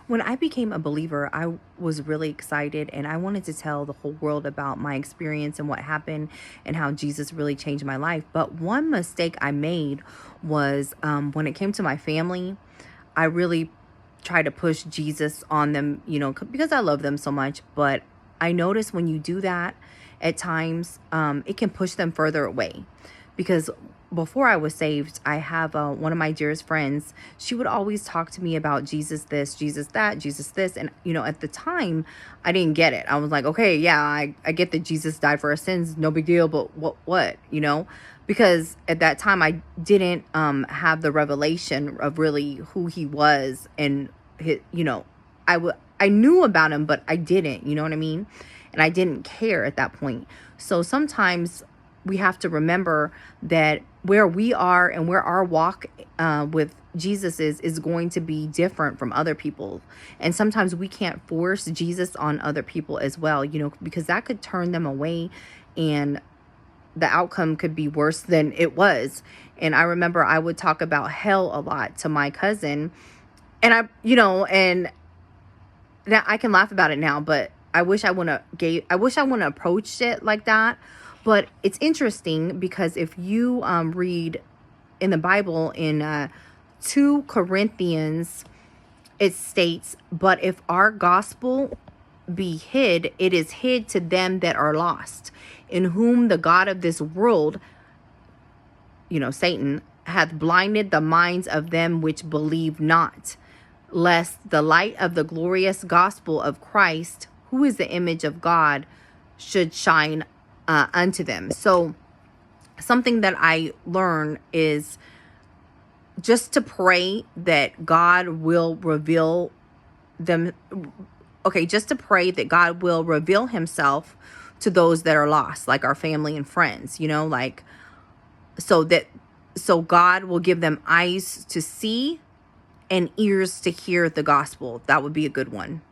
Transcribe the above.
When I became a believer, I was really excited and I wanted to tell the whole world about my experience and what happened and how Jesus really changed my life. But one mistake I made was when it came to my family, I really tried to push Jesus on them, because I love them so much. But I noticed when you do that at times, it can push them further away because before I was saved, I have one of my dearest friends. She would always talk to me about Jesus this, Jesus that, Jesus this. And, at the time, I didn't get it. I was like, okay, yeah, I get that Jesus died for our sins. No big deal. But what? Because at that time, I didn't have the revelation of really who he was. And, his, I knew about him, but I didn't, you know what I mean? And I didn't care at that point. So sometimes we have to remember that where we are and where our walk with Jesus is going to be different from other people. And sometimes we can't force Jesus on other people as well, because that could turn them away and the outcome could be worse than it was. And I remember I would talk about hell a lot to my cousin. And and now I can laugh about it now, but I wish I wouldn't have approached it like that. But it's interesting because if you read in the Bible in 2 Corinthians, it states, "But if our gospel be hid, it is hid to them that are lost, in whom the God of this world, Satan, hath blinded the minds of them which believe not, lest the light of the glorious gospel of Christ, who is the image of God, should shine unto them." So something that I learned is just to pray that God will reveal them. Okay, just to pray that God will reveal himself to those that are lost, like our family and friends, so God will give them eyes to see and ears to hear the gospel. That would be a good one.